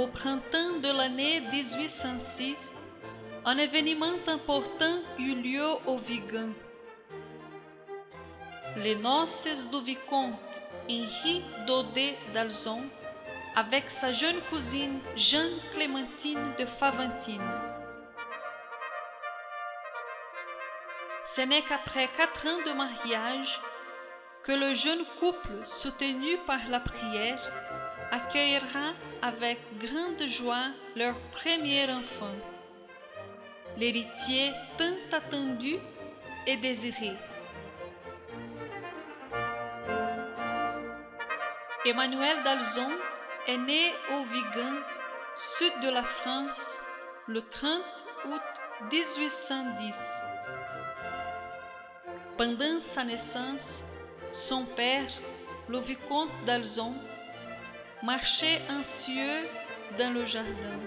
Au printemps de l'année 1806, un événement important eut lieu au Vigan. Les noces du vicomte Henri Daudet d'Alzon avec sa jeune cousine Jeanne Clémentine de Faventines. Ce n'est qu'après 4 ans de mariage que le jeune couple, soutenu par la prière, accueillera avec grande joie leur premier enfant, l'héritier tant attendu et désiré. Emmanuel d'Alzon est né au Vigan, sud de la France, le 30 août 1810. Pendant sa naissance, son père, le vicomte d'Alzon, marchait anxieux dans le jardin.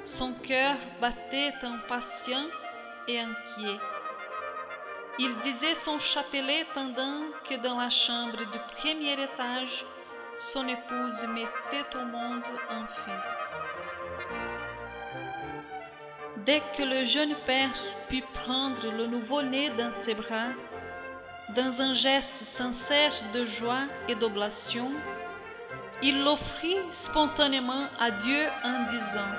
Son cœur battait impatient et inquiet. Il disait son chapelet pendant que dans la chambre du premier étage, son épouse mettait au monde un fils. Dès que le jeune père put prendre le nouveau-né dans ses bras, dans un geste sincère de joie et d'oblation, il l'offrit spontanément à Dieu en disant: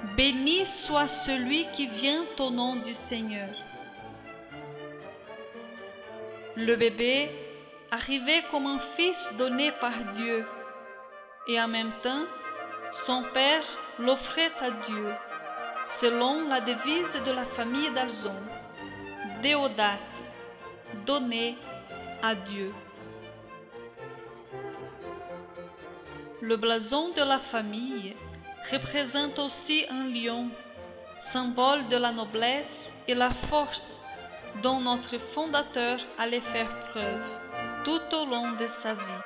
« Béni soit celui qui vient au nom du Seigneur. » Le bébé arrivait comme un fils donné par Dieu, et en même temps, son père l'offrait à Dieu, selon la devise de la famille d'Alzon: Déodate, donné à Dieu. Le blason de la famille représente aussi un lion, symbole de la noblesse et la force dont notre fondateur allait faire preuve tout au long de sa vie.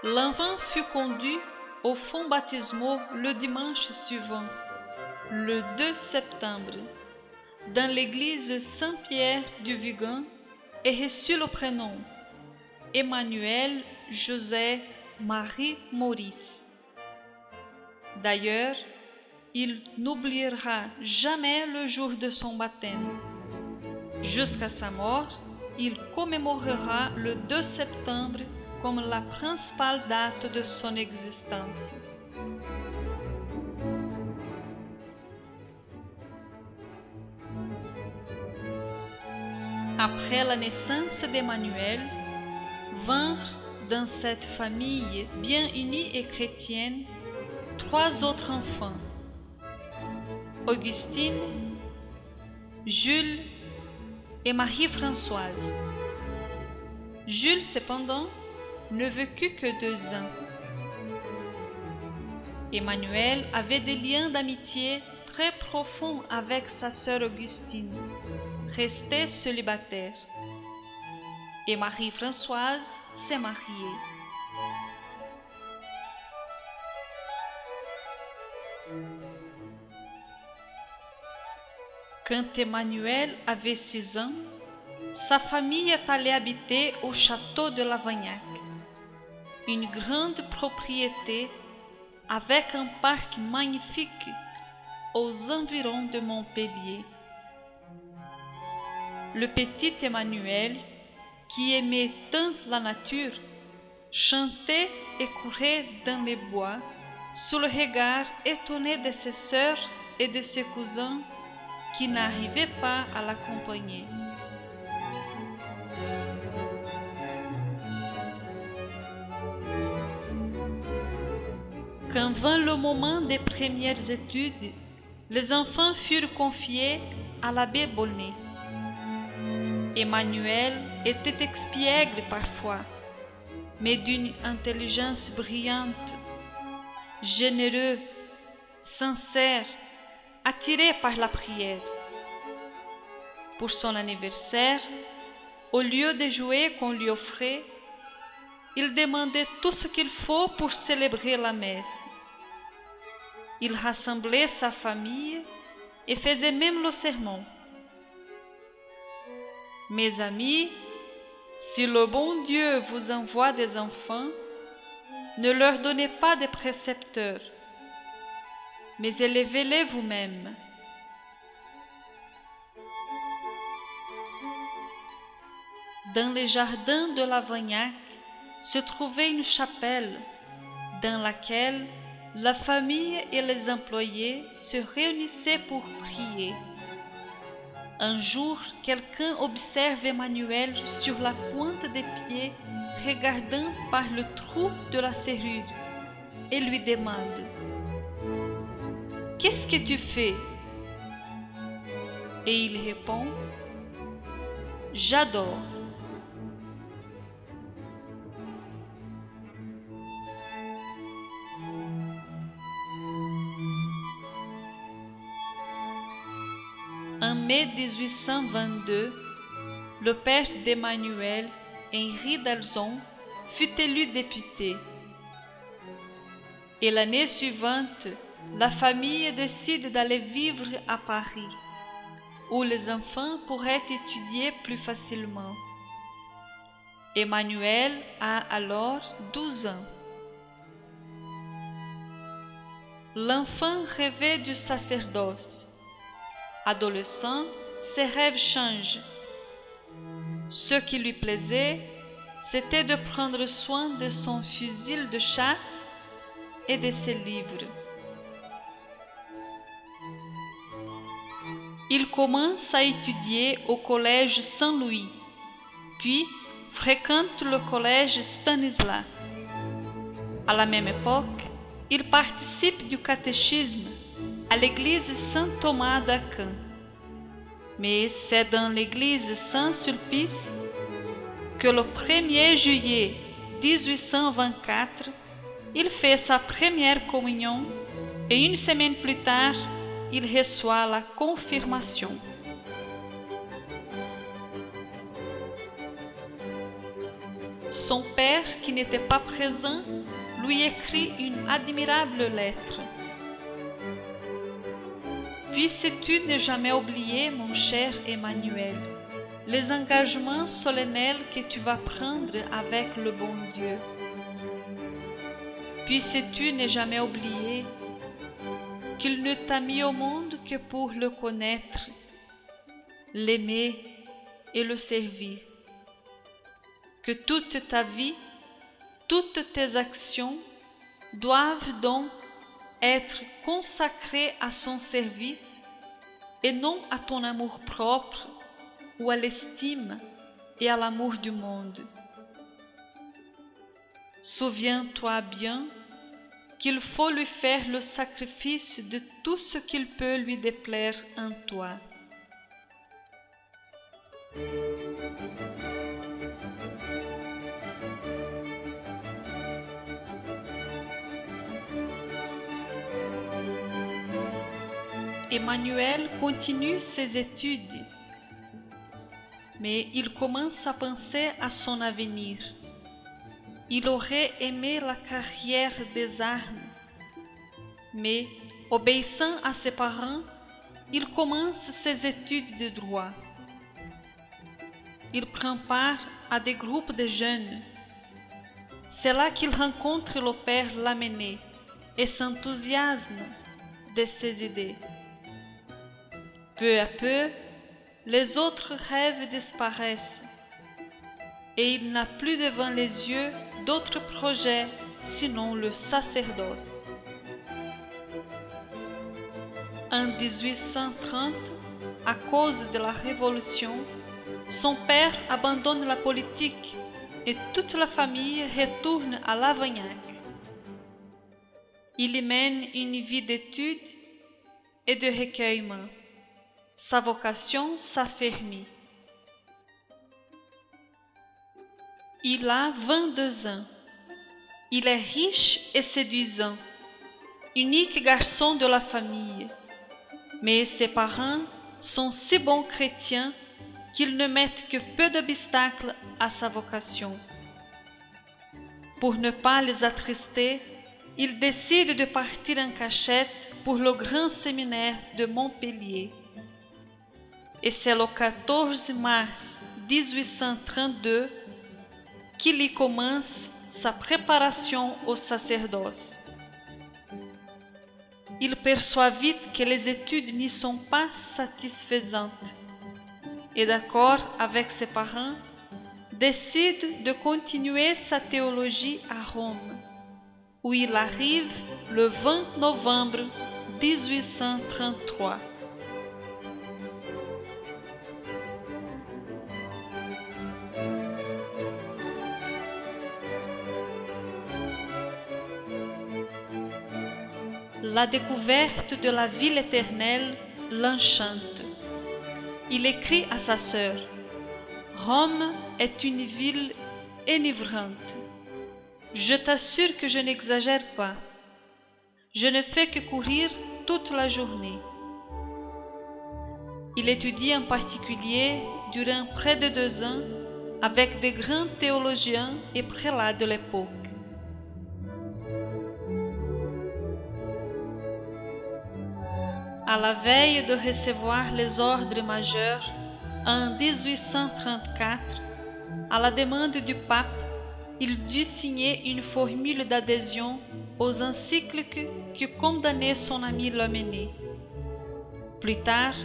L'enfant fut conduit au font baptismaux le dimanche suivant, le 2 septembre, dans l'église Saint-Pierre du Vigan et reçut le prénom Emmanuel José Marie Maurice. D'ailleurs, il n'oubliera jamais le jour de son baptême. Jusqu'à sa mort, il commémorera le 2 septembre comme la principale date de son existence. Après la naissance d'Emmanuel, vinrent dans cette famille bien unie et chrétienne 3 autres enfants: Augustine, Jules et Marie-Françoise. Jules, cependant, ne vécut que 2 ans. Emmanuel avait des liens d'amitié très profonds avec sa sœur Augustine, restée célibataire, et Marie-Françoise s'est mariée. Quand Emmanuel avait 6 ans, sa famille est allée habiter au château de Lavagnac, une grande propriété avec un parc magnifique aux environs de Montpellier. Le petit Emmanuel, qui aimait tant la nature, chantait et courait dans les bois sous le regard étonné de ses sœurs et de ses cousins qui n'arrivaient pas à l'accompagner. Quand vint le moment des premières études, les enfants furent confiés à l'abbé Bonnet. Emmanuel était expiègle parfois, mais d'une intelligence brillante, généreux, sincère, attiré par la prière. Pour son anniversaire, au lieu des jouets qu'on lui offrait, il demandait tout ce qu'il faut pour célébrer la messe. Il rassemblait sa famille et faisait même le sermon. Mes amis, Si le bon Dieu vous envoie des enfants, ne leur donnez pas des précepteurs, mais élevez-les vous-même. Dans les jardins de Lavagnac se trouvait une chapelle dans laquelle la famille et les employés se réunissaient pour prier. Un jour, quelqu'un observe Emmanuel sur la pointe des pieds, regardant par le trou de la serrure, et lui demande: « Qu'est-ce que tu fais ?» Et il répond: « J'adore. » En mai 1822, le père d'Emmanuel, Henri d'Alzon, fut élu député. Et l'année suivante, la famille décide d'aller vivre à Paris, où les enfants pourraient étudier plus facilement. Emmanuel a alors 12 ans. L'enfant rêvait du sacerdoce. Adolescent, ses rêves changent. Ce qui lui plaisait, c'était de prendre soin de son fusil de chasse et de ses livres. Il commence à étudier au collège Saint-Louis, puis fréquente le collège Stanislas. À la même époque, il participe du catéchisme à l'église Saint-Thomas d'Aquin. Mais c'est dans l'église Saint-Sulpice que le 1er juillet 1824, il fait sa première communion et une semaine plus tard, il reçoit la confirmation. Son père, qui n'était pas présent, lui écrit une admirable lettre. Puisses-tu ne jamais oublier, mon cher Emmanuel, les engagements solennels que tu vas prendre avec le bon Dieu. Puisses-tu ne jamais oublier qu'il ne t'a mis au monde que pour le connaître, l'aimer et le servir. Que toute ta vie, toutes tes actions doivent donc être consacré à son service et non à ton amour propre ou à l'estime et à l'amour du monde. Souviens-toi bien qu'il faut lui faire le sacrifice de tout ce qu'il peut lui déplaire en toi. Emmanuel continue ses études, mais il commence à penser à son avenir. Il aurait aimé la carrière des armes, mais, obéissant à ses parents, il commence ses études de droit. Il prend part à des groupes de jeunes. C'est là qu'il rencontre le père Lamennais et s'enthousiasme de ses idées. Peu à peu, les autres rêves disparaissent et il n'a plus devant les yeux d'autres projets sinon le sacerdoce. En 1830, à cause de la Révolution, son père abandonne la politique et toute la famille retourne à Lavagnac. Il y mène une vie d'études et de recueillement. Sa vocation s'affermit. Il a 22 ans. Il est riche et séduisant, unique garçon de la famille. Mais ses parents sont si bons chrétiens qu'ils ne mettent que peu d'obstacles à sa vocation. Pour ne pas les attrister, il décide de partir en cachette pour le grand séminaire de Montpellier. Et c'est le 14 mars 1832 qu'il y commence sa préparation au sacerdoce. Il perçoit vite que les études n'y sont pas satisfaisantes et, d'accord avec ses parents, décide de continuer sa théologie à Rome, où il arrive le 20 novembre 1833. La découverte de la ville éternelle l'enchante. Il écrit à sa sœur: « Rome est une ville enivrante. Je t'assure que je n'exagère pas. Je ne fais que courir toute la journée. » Il étudie en particulier durant près de 2 ans avec de grands théologiens et prélats de l'époque. À la veille de recevoir les ordres majeurs, en 1834, à la demande du pape, il dut signer une formule d'adhésion aux encycliques qui condamnaient son ami Lamennais. Plus tard,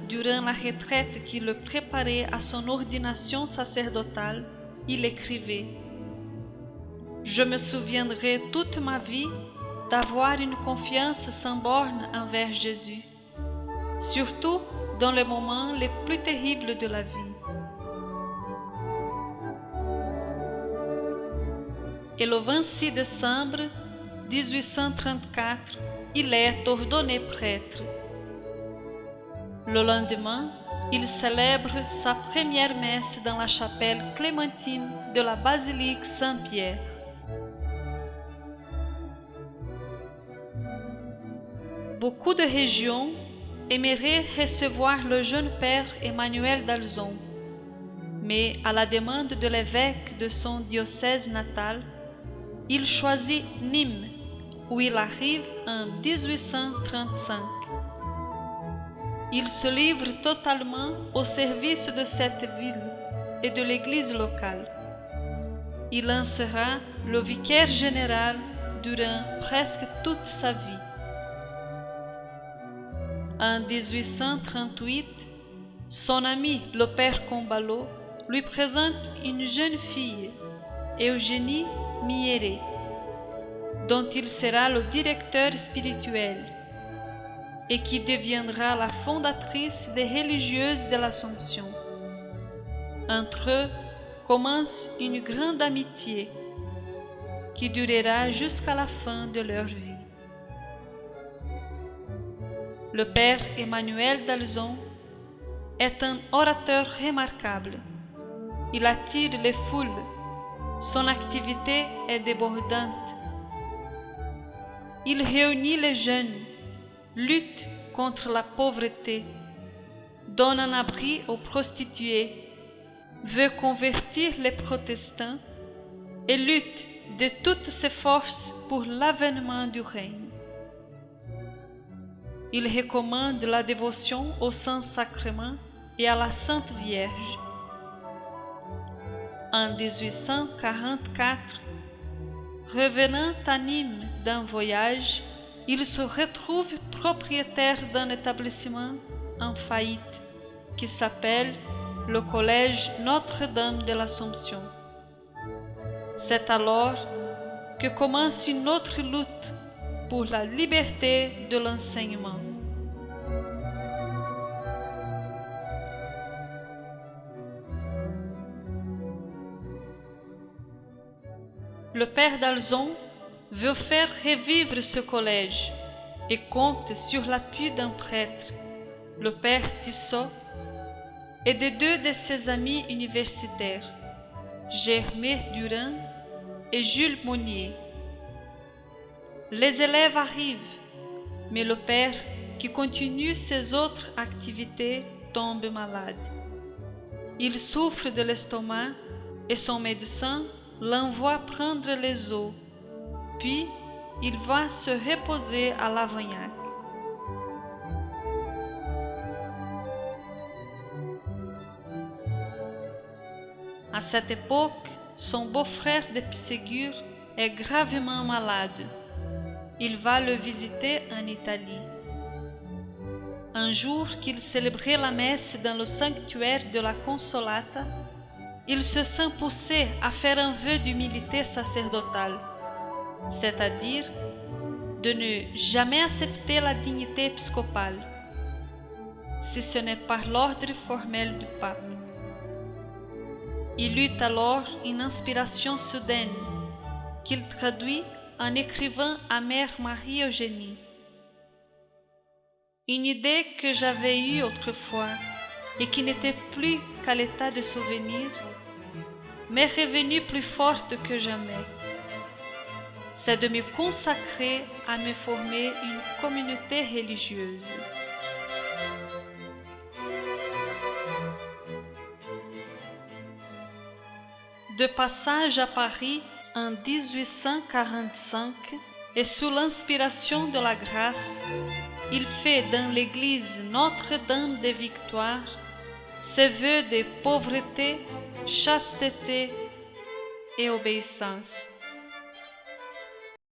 durant la retraite qui le préparait à son ordination sacerdotale, il écrivait: « Je me souviendrai toute ma vie d'avoir une confiance sans borne envers Jésus, surtout dans les moments les plus terribles de la vie. » Et le 26 décembre 1834, il est ordonné prêtre. Le lendemain, il célèbre sa première messe dans la chapelle clémentine de la basilique Saint-Pierre. Beaucoup de régions aimeraient recevoir le jeune père Emmanuel d'Alzon, mais à la demande de l'évêque de son diocèse natal, il choisit Nîmes, où il arrive en 1835. Il se livre totalement au service de cette ville et de l'église locale. Il en sera le vicaire général durant presque toute sa vie. En 1838, son ami le père Combalot lui présente une jeune fille, Eugénie Miéré, dont il sera le directeur spirituel et qui deviendra la fondatrice des religieuses de l'Assomption. Entre eux commence une grande amitié qui durera jusqu'à la fin de leur vie. Le père Emmanuel d'Alzon est un orateur remarquable. Il attire les foules. Son activité est débordante. Il réunit les jeunes, lutte contre la pauvreté, donne un abri aux prostituées, veut convertir les protestants et lutte de toutes ses forces pour l'avènement du règne. Il recommande la dévotion au Saint-Sacrement et à la Sainte Vierge. En 1844, revenant à Nîmes d'un voyage, il se retrouve propriétaire d'un établissement en faillite qui s'appelle le Collège Notre-Dame de l'Assomption. C'est alors que commence une autre lutte pour la liberté de l'enseignement. Le père d'Alzon veut faire revivre ce collège et compte sur l'appui d'un prêtre, le père Tissot, et de 2 de ses amis universitaires, Germain Durand et Jules Monnier. Les élèves arrivent, mais le père, qui continue ses autres activités, tombe malade. Il souffre de l'estomac et son médecin l'envoie prendre les eaux, puis il va se reposer à Lavagnac. À cette époque, son beau-frère de Ségur est gravement malade. Il va le visiter en Italie. Un jour qu'il célébrait la messe dans le sanctuaire de la Consolata, il se sent poussé à faire un vœu d'humilité sacerdotale, c'est-à-dire de ne jamais accepter la dignité épiscopale, si ce n'est par l'ordre formel du pape. Il eut alors une inspiration soudaine qu'il traduit en écrivant à Mère Marie-Eugénie. Une idée que j'avais eue autrefois et qui n'était plus qu'à l'état de souvenir m'est revenue plus forte que jamais. C'est de me consacrer à me former une communauté religieuse. De passage à Paris en 1845 et sous l'inspiration de la grâce, il fait dans l'église Notre-Dame des Victoires ses vœux de pauvreté, chasteté et obéissance.